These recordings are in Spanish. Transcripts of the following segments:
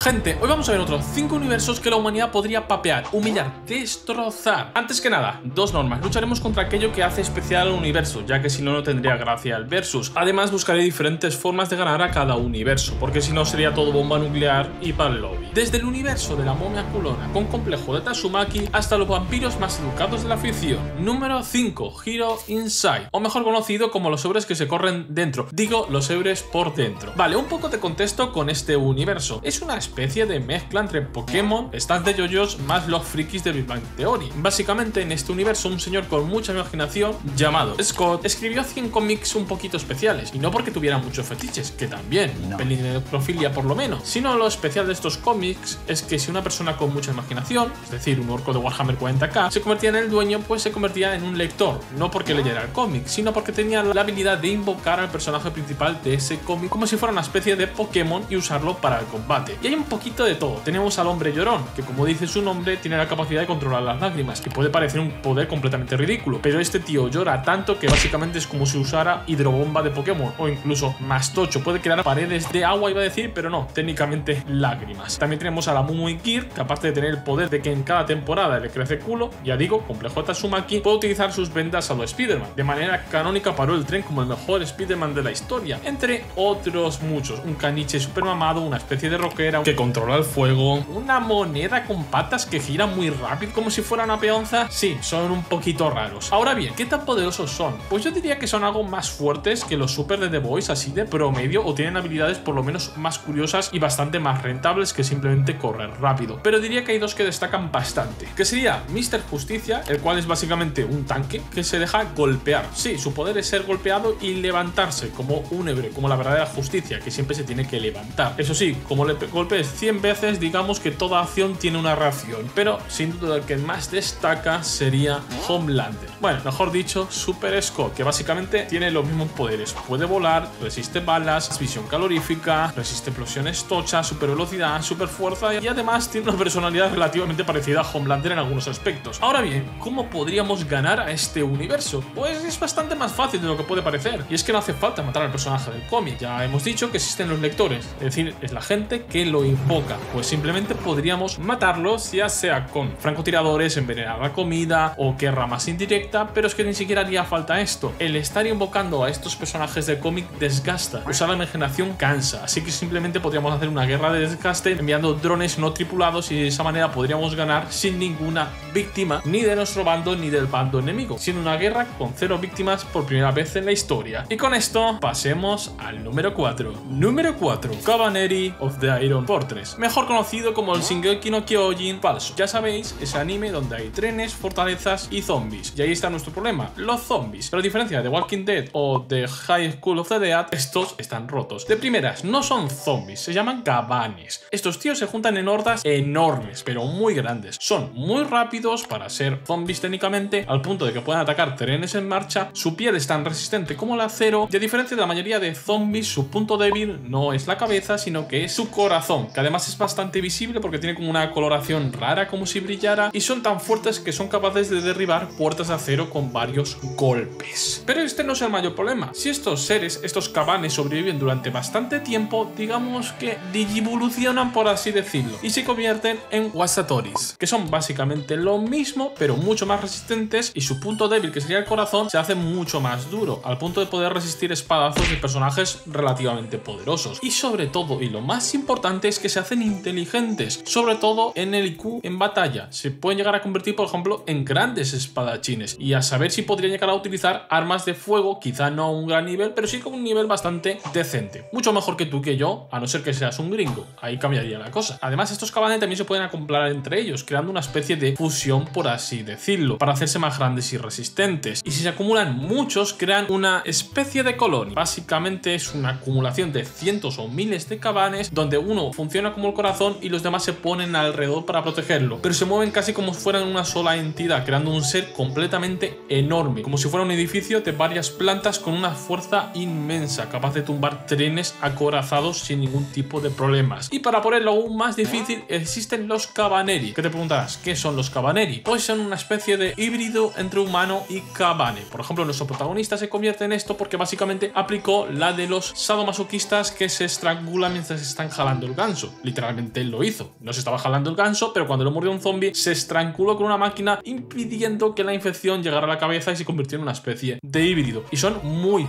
Gente, hoy vamos a ver otros 5 universos que la humanidad podría papear, humillar, destrozar. Antes que nada, dos normas. Lucharemos contra aquello que hace especial al universo, ya que si no, no tendría gracia el versus. Además, buscaré diferentes formas de ganar a cada universo, porque si no sería todo bomba nuclear y para el lobby. Desde el universo de la momia culona con complejo de Tatsumaki hasta los vampiros más educados de la ficción. Número 5. Hero Inside, o mejor conocido como los sobres que se corren dentro. Digo, los sobres por dentro. Vale, un poco de contexto con este universo. Es una especie de mezcla entre Pokémon, stands de yoyos más los frikis de Big Bang Theory. Básicamente en este universo un señor con mucha imaginación llamado Scott escribió 100 cómics un poquito especiales, y no porque tuviera muchos fetiches, que también, un pelín de necrofilia por lo menos, sino lo especial de estos cómics es que si una persona con mucha imaginación, es decir, un orco de Warhammer 40k, se convertía en el dueño, pues se convertía en un lector, no porque leyera el cómic, sino porque tenía la habilidad de invocar al personaje principal de ese cómic como si fuera una especie de Pokémon y usarlo para el combate. Y hay un poquito de todo. Tenemos al hombre llorón, que como dice su nombre, tiene la capacidad de controlar las lágrimas, que puede parecer un poder completamente ridículo, pero este tío llora tanto que básicamente es como si usara hidrobomba de Pokémon, o incluso más tocho, puede crear paredes de agua, iba a decir, pero no, técnicamente lágrimas. También tenemos a la Mumui Gear, capaz de tener el poder de que en cada temporada le crece culo, ya digo, complejo de Tatsumaki, puede utilizar sus vendas a lo Spider-Man. De manera canónica paró el tren como el mejor Spider-Man de la historia, entre otros muchos. Un caniche super mamado, una especie de rockera que controla el fuego, una moneda con patas que gira muy rápido como si fuera una peonza. Sí, son un poquito raros. Ahora bien, ¿qué tan poderosos son? Pues yo diría que son algo más fuertes que los super de The Boys, así de promedio, o tienen habilidades por lo menos más curiosas y bastante más rentables que simplemente correr rápido. Pero diría que hay dos que destacan bastante, que sería Mr. Justicia, el cual es básicamente un tanque que se deja golpear. Sí, su poder es ser golpeado y levantarse como un héroe, como la verdadera justicia, que siempre se tiene que levantar. Eso sí, como le golpees 100 veces, digamos que toda acción tiene una reacción, pero sin duda el que más destaca sería Homelander. Bueno, mejor dicho, Super Scott, que básicamente tiene los mismos poderes. Puede volar, resiste balas, visión calorífica, resiste explosiones tochas, super velocidad, super fuerza, y además tiene una personalidad relativamente parecida a Homelander en algunos aspectos. Ahora bien, ¿cómo podríamos ganar a este universo? Pues es bastante más fácil de lo que puede parecer, y es que no hace falta matar al personaje del cómic. Ya hemos dicho que existen los lectores, es decir, es la gente que lo invoca. Pues simplemente podríamos matarlos, ya sea con francotiradores, envenenar la comida o guerra más indirecta, pero es que ni siquiera haría falta esto. El estar invocando a estos personajes del cómic desgasta, usar la imaginación cansa, así que simplemente podríamos hacer una guerra de desgaste enviando drones no tripulados, y de esa manera podríamos ganar sin ninguna víctima, ni de nuestro bando ni del bando enemigo, siendo una guerra con 0 víctimas por primera vez en la historia. Y con esto pasemos al número 4. Número 4. Kabaneri of the Iron Fortress, mejor conocido como el Shingeki no Kyojin falso. Ya sabéis, ese anime donde hay trenes, fortalezas y zombies. Y ahí está nuestro problema, los zombies. Pero a diferencia de Walking Dead o de High School of the Dead, estos están rotos. De primeras, no son zombies, se llaman gabanes. Estos tíos se juntan en hordas enormes, pero muy grandes. Son muy rápidos para ser zombies técnicamente, al punto de que pueden atacar trenes en marcha. Su piel es tan resistente como el acero, y a diferencia de la mayoría de zombies, su punto débil no es la cabeza, sino que es su corazón, que además es bastante visible porque tiene como una coloración rara, como si brillara, y son tan fuertes que son capaces de derribar puertas de acero con varios golpes. Pero este no es el mayor problema. Si estos seres, estos cabanes, sobreviven durante bastante tiempo, digamos que digivolucionan, por así decirlo, y se convierten en Wasatoris, que son básicamente lo mismo, pero mucho más resistentes, y su punto débil, que sería el corazón, se hace mucho más duro, al punto de poder resistir espadazos de personajes relativamente poderosos. Y sobre todo, y lo más importante, es que se hacen inteligentes, sobre todo en el IQ en batalla. Se pueden llegar a convertir, por ejemplo, en grandes espadachines, y a saber si podrían llegar a utilizar armas de fuego, quizá no a un gran nivel, pero sí con un nivel bastante decente. Mucho mejor que tú que yo, a no ser que seas un gringo. Ahí cambiaría la cosa. Además, estos cabanes también se pueden acoplar entre ellos, creando una especie de fusión, por así decirlo, para hacerse más grandes y resistentes. Y si se acumulan muchos, crean una especie de colonia. Básicamente es una acumulación de cientos o miles de cabanes, donde uno funciona como el corazón y los demás se ponen alrededor para protegerlo, pero se mueven casi como si fueran una sola entidad, creando un ser completamente enorme, como si fuera un edificio de varias plantas con una fuerza inmensa, capaz de tumbar trenes acorazados sin ningún tipo de problemas. Y para ponerlo aún más difícil, existen los Kabaneri. ¿Qué te preguntarás? ¿Qué son los Kabaneri? Pues son una especie de híbrido entre humano y cabane. Por ejemplo, nuestro protagonista se convierte en esto porque básicamente aplicó la de los sadomasoquistas que se estrangulan mientras están jalando el ganso. ganso. Literalmente lo hizo. No se estaba jalando el ganso, pero cuando lo mordió un zombie se estranguló con una máquina, impidiendo que la infección llegara a la cabeza y se convirtió en una especie de híbrido. Y son muy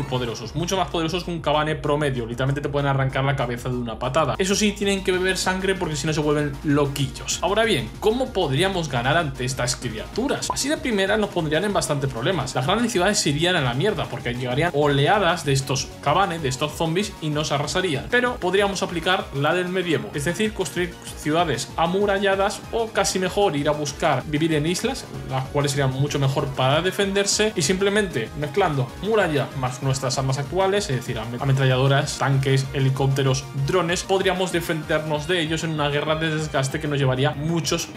poderosos, mucho más poderosos que un cabane promedio. Literalmente te pueden arrancar la cabeza de una patada. Eso sí, tienen que beber sangre porque si no se vuelven loquillos. Ahora bien, ¿cómo podríamos ganar ante estas criaturas? Así de primera nos pondrían en bastante problemas. Las grandes ciudades se irían a la mierda porque llegarían oleadas de estos cabanes, de estos zombies, y nos arrasarían. Pero podríamos aplicar la del medievo, es decir, construir ciudades amuralladas, o casi mejor ir a buscar vivir en islas, las cuales serían mucho mejor para defenderse, y simplemente mezclando muralla más nuestras armas actuales, es decir, ametralladoras, tanques, helicópteros, drones, podríamos defendernos de ellos en una guerra de desgaste que nos llevaría muchos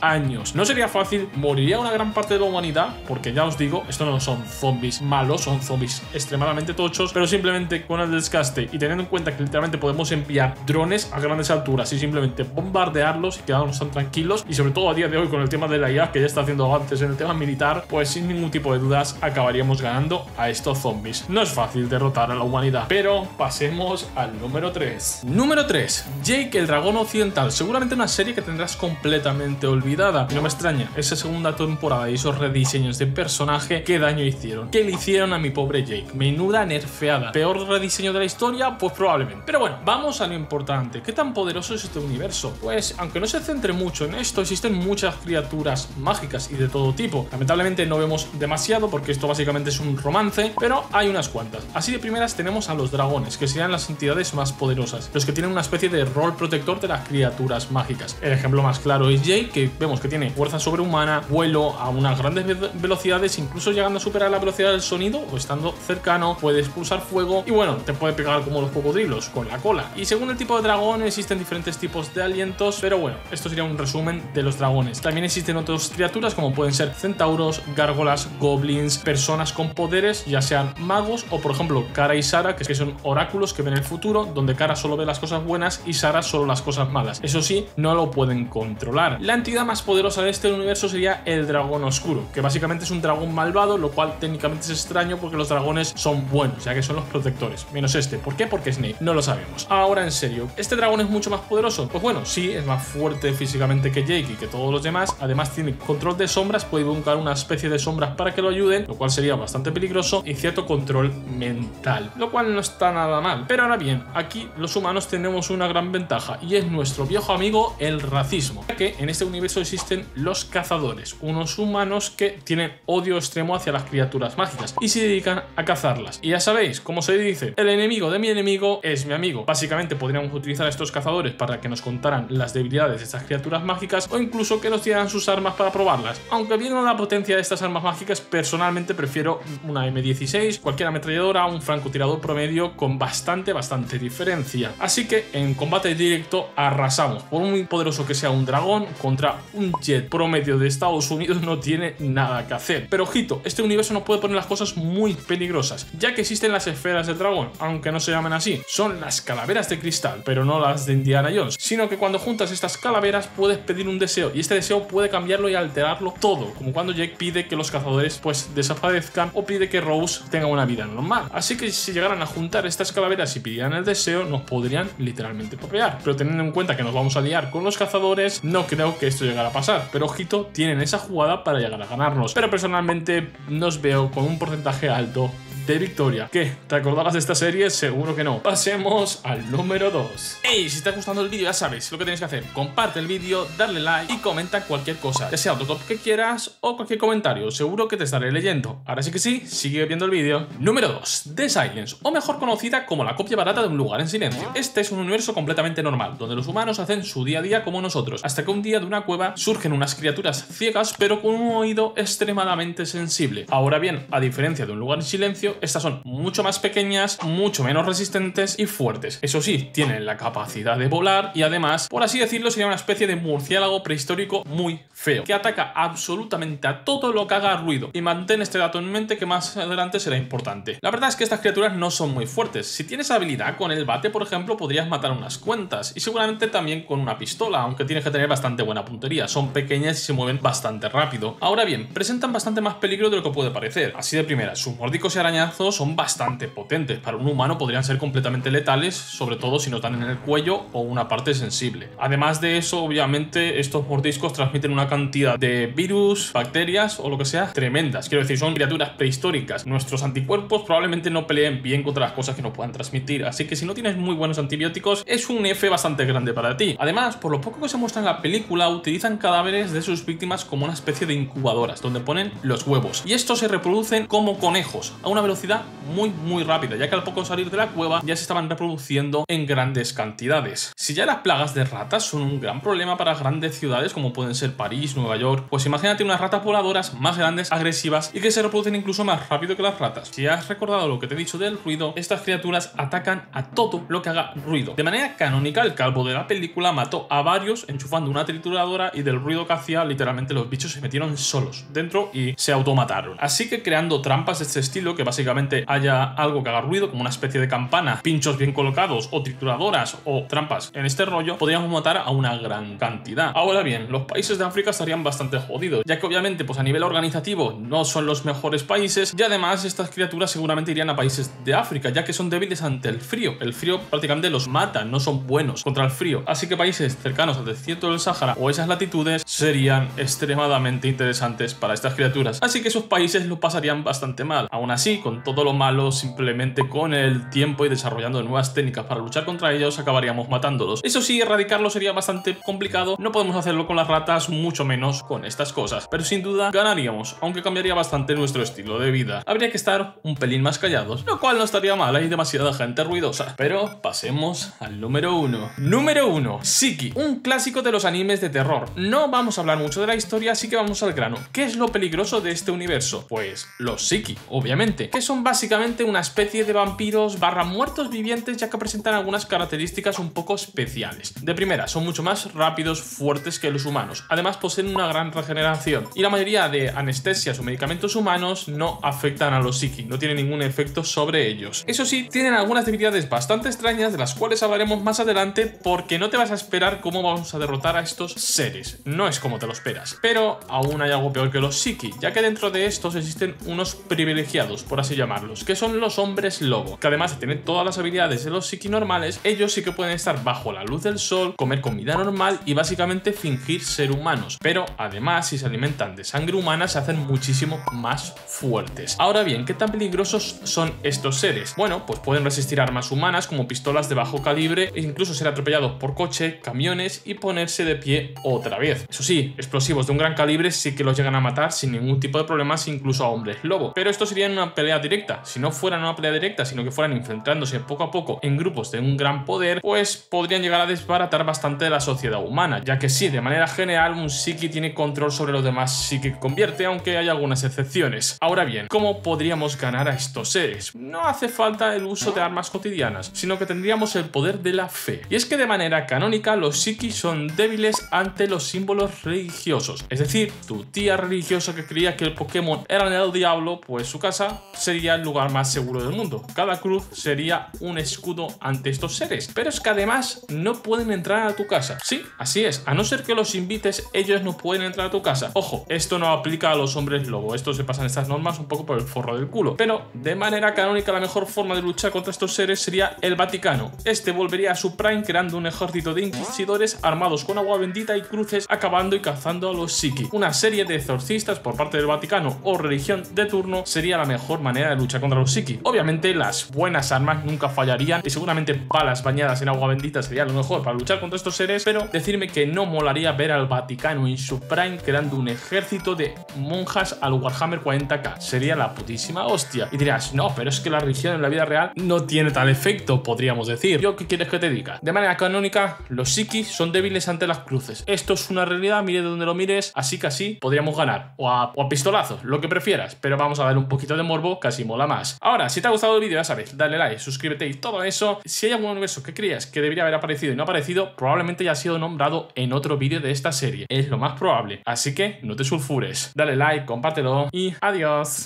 años. No sería fácil, moriría una gran parte de la humanidad, porque ya os digo, esto no son zombies malos, son zombies extremadamente tochos, pero simplemente con el desgaste y teniendo en cuenta que literalmente podemos enviar drones a grandes alturas y simplemente bombardearlos y quedarnos tan tranquilos, y sobre todo a día de hoy con el tema de la IA, que ya está haciendo avances en el tema militar, pues sin ningún tipo de dudas acabaríamos ganando a estos zombies. No es fácil derrotar a la humanidad, pero pasemos al número 3. Número 3. Jake el dragón occidental, seguramente una serie que tendrás completamente olvidada, y no me extraña, esa segunda temporada y esos rediseños de personaje, qué daño hicieron, qué le hicieron a mi pobre Jake. Menuda nerfeada. Peor rediseño de la historia, pues probablemente. Pero bueno, vamos a lo importante. ¿Qué tan poderoso es este universo? Pues aunque no se centre mucho en esto, existen muchas criaturas mágicas y de todo tipo. Lamentablemente no vemos demasiado porque esto básicamente es un romance, pero hay unas cuantas. Así de primeras tenemos a los dragones, que serían las entidades más poderosas, los que tienen una especie de rol protector de las criaturas mágicas. El ejemplo más claro es Jake, que vemos que tiene fuerza sobrehumana, vuelo a unas grandes velocidades, incluso llegando a superar la velocidad del sonido o estando cercano, puede expulsar fuego y bueno, te puede pegar como los cocodrilos con la cola. Y según el tipo de dragón existen diferentes tipos de alientos, pero bueno, esto sería un resumen de los dragones. También existen otras criaturas como pueden ser centauros, gárgolas, goblins, personas con poderes, ya sean magos o por ejemplo Kara y Sara, que son oráculos que ven el futuro, donde Kara solo ve las cosas buenas y Sara solo las cosas malas. Eso sí, no lo pueden controlar. La entidad más poderosa de este universo sería el dragón oscuro, que básicamente es un dragón malvado, lo cual técnicamente es extraño porque los dragones son buenos, ya que son los protectores, menos este. ¿Por qué? Porque Snape. No lo sabemos. Ahora en serio, ¿este dragón es mucho más poderoso? Pues bueno, sí, es más fuerte físicamente que Jake y que todos los demás. Además tiene control de sombras, puede invocar una especie de sombras para que lo ayuden, lo cual sería bastante peligroso, y cierto control mental, lo cual no está nada mal. Pero ahora bien, aquí los humanos tenemos una gran ventaja, y es nuestro viejo amigo el racismo, ya que en este universo existen los cazadores, unos humanos que tienen odio extremo hacia las criaturas mágicas y se dedican a cazarlas. Y ya sabéis, como se dice, el enemigo de mi enemigo es mi amigo. Básicamente podríamos utilizar a estos cazadores para que nos contaran las debilidades de estas criaturas mágicas, o incluso que nos dieran sus armas para probarlas. Aunque viendo la potencia de estas armas mágicas, personalmente prefiero una M16, cualquier ametralladora, un francotirador promedio con bastante diferencia. Así que en combate directo arrasamos. Por muy poderoso que sea un dragón, contra un jet promedio de Estados Unidos no tiene nada que hacer. Pero ojito, este universo nos puede poner las cosas muy peligrosas, ya que existen las esferas del dragón, aunque no se llamen así. Son las calaveras de cristal, pero no las de Indiana Jones, sino que cuando juntas estas calaveras puedes pedir un deseo, y este deseo puede cambiarlo y alterarlo todo, como cuando Jake pide que los cazadores pues desaparezcan, o pide que Rose tenga una vida normal. Así que si llegaran a juntar estas calaveras y pidieran el deseo, nos podrían literalmente papear. Pero teniendo en cuenta que nos vamos a liar con los cazadores, no creo que esto llegara a pasar. Pero ojito, tienen esa jugada para llegar a ganarnos. Pero personalmente nos veo con un porcentaje alto de victoria. ¿Qué? ¿Te acordabas de esta serie? Seguro que no. Pasemos al número 2. Hey, si te está gustando el vídeo ya sabes lo que tienes que hacer. Comparte el vídeo, darle like y comenta cualquier cosa, ya sea otro top que quieras o cualquier comentario. Seguro que te estaré leyendo. Ahora sí que sí, sigue viendo el vídeo. Número 2. The Silence, o mejor conocida como la copia barata de Un lugar en silencio. Este es un universo completamente normal, donde los humanos hacen su día a día como nosotros, hasta que un día de una cueva surgen unas criaturas ciegas pero con un oído extremadamente sensible. Ahora bien, a diferencia de Un lugar en silencio, estas son mucho más pequeñas, mucho menos resistentes y fuertes. Eso sí, tienen la capacidad de volar y además, por así decirlo, sería una especie de murciélago prehistórico muy feo, que ataca absolutamente a todo lo que haga ruido. Y mantén este dato en mente, que más adelante será importante. La verdad es que estas criaturas no son muy fuertes. Si tienes habilidad con el bate, por ejemplo, podrías matar unas cuantas, y seguramente también con una pistola, aunque tienes que tener bastante buena puntería. Son pequeñas y se mueven bastante rápido. Ahora bien, presentan bastante más peligro de lo que puede parecer. Así de primera, sus mordiscos y arañazos arañazos son bastante potentes. Para un humano podrían ser completamente letales, sobre todo si nos dan en el cuello o una parte sensible. Además de eso, obviamente, estos mordiscos transmiten una cantidad de virus, bacterias o lo que sea tremendas. Quiero decir, son criaturas prehistóricas. Nuestros anticuerpos probablemente no peleen bien contra las cosas que nos puedan transmitir, así que si no tienes muy buenos antibióticos, es un F bastante grande para ti. Además, por lo poco que se muestra en la película, utilizan cadáveres de sus víctimas como una especie de incubadoras, donde ponen los huevos. Y estos se reproducen como conejos, a una velocidad muy rápida, ya que al poco salir de la cueva ya se estaban reproduciendo en grandes cantidades. Si ya las plagas de ratas son un gran problema para grandes ciudades como pueden ser París, Nueva York, pues imagínate unas ratas voladoras más grandes, agresivas y que se reproducen incluso más rápido que las ratas. Si has recordado lo que te he dicho del ruido, estas criaturas atacan a todo lo que haga ruido. De manera canónica, el calvo de la película mató a varios enchufando una trituradora y del ruido que hacía, literalmente los bichos se metieron solos dentro y se automataron. Así que creando trampas de este estilo, que básicamente haya algo que haga ruido, como una especie de campana, pinchos bien colocados o trituradoras o trampas en este rollo, podríamos matar a una gran cantidad. Ahora bien, los países de África estarían bastante jodidos, ya que obviamente pues a nivel organizativo no son los mejores países y además estas criaturas seguramente irían a países de África, ya que son débiles ante el frío. El frío prácticamente los mata, no son buenos contra el frío. Así que países cercanos al desierto del Sáhara o esas latitudes serían extremadamente interesantes para estas criaturas. Así que esos países lo pasarían bastante mal. Aún así, con todo lo malo, simplemente con el tiempo y desarrollando nuevas técnicas para luchar contra ellos, acabaríamos matándolos. Eso sí, erradicarlo sería bastante complicado. No podemos hacerlo con las ratas, mucho menos con estas cosas. Pero sin duda ganaríamos, aunque cambiaría bastante nuestro estilo de vida. Habría que estar un pelín más callados, lo cual no estaría mal, hay demasiada gente ruidosa. Pero pasemos al número 1. Número 1. Shiki, un clásico de los animes de terror. No vamos a hablar mucho de la historia, así que vamos al grano. ¿Qué es lo peligroso de este universo? Pues los Shiki, obviamente, que son básicamente una especie de vampiros barra muertos vivientes, ya que presentan algunas características un poco especiales. De primera, son mucho más rápidos, fuertes que los humanos. Además, poseen una gran regeneración. Y la mayoría de anestesias o medicamentos humanos no afectan a los Shiki, no tienen ningún efecto sobre ellos. Eso sí, tienen algunas debilidades bastante extrañas, de las cuales hablaremos más adelante, porque no te vas a esperar cómo vamos a derrotar a estos seres. No es como te lo esperas. Pero aún hay algo peor que los Shiki, ya que dentro de estos existen unos privilegiados, por así llamarlos, que son los hombres lobo, que además de tener todas las habilidades de los Shiki normales, ellos sí que pueden estar bajo la luz del sol, comer comida normal y básicamente fingir ser humanos. Pero además, si se alimentan de sangre humana, se hacen muchísimo más fuertes. Ahora bien, ¿qué tan peligrosos son estos seres? Bueno, pues pueden resistir armas humanas como pistolas de bajo calibre e incluso ser atropellados por coche, camiones y ponerse de pie otra vez. Eso sí, explosivos de un gran calibre sí que los llegan a matar sin ningún tipo de problemas, incluso a hombres lobo. Pero esto sería en una pelea directa. Si no fueran una pelea directa, sino que fueran infiltrándose poco a poco en grupos de un gran poder, pues podrían llegar a desbaratar bastante de la sociedad humana, ya que sí, de manera general un Shiki tiene control sobre los demás Shiki que convierte, aunque hay algunas excepciones. Ahora bien, ¿cómo podríamos ganar a estos seres? No hace falta el uso de armas cotidianas, sino que tendríamos el poder de la fe. Y es que de manera canónica los Shiki son débiles ante los símbolos religiosos. Es decir, tu tía religiosa que creía que el Pokémon era el diablo, pues su casa sería el lugar más seguro del mundo. Cada cruz sería un escudo ante estos seres. Pero es que además no pueden entrar a tu casa. Sí, así es. A no ser que los invites, ellos no pueden entrar a tu casa. Ojo, esto no aplica a los hombres lobo. Estos se pasan estas normas un poco por el forro del culo. Pero de manera canónica la mejor forma de luchar contra estos seres sería el Vaticano. Este volvería a su prime creando un ejército de inquisidores armados con agua bendita y cruces, acabando y cazando a los Shiki. Una serie de exorcistas por parte del Vaticano o religión de turno sería la mejor manera de luchar contra los Shiki. Obviamente las buenas armas nunca fallarían y seguramente balas bañadas en agua bendita sería lo mejor para luchar contra estos seres, pero decirme que no molaría ver al Vaticano en su prime creando un ejército de monjas al Warhammer 40k. Sería la putísima hostia. Y dirás, no, pero es que la religión en la vida real no tiene tal efecto, podríamos decir. ¿Yo qué quieres que te diga? De manera canónica, los Shiki son débiles ante las cruces. Esto es una realidad, mire de donde lo mires, así que así podríamos ganar. O a pistolazos, lo que prefieras, pero vamos a darle un poquito de morbo, casi mola más. Ahora, si te ha gustado el vídeo, ya sabes, dale like, suscríbete y todo eso. Si hay algún universo que creas que debería haber aparecido y no ha aparecido, probablemente ya ha sido nombrado en otro vídeo de esta serie. Es lo más probable. Así que no te sulfures. Dale like, compártelo y adiós.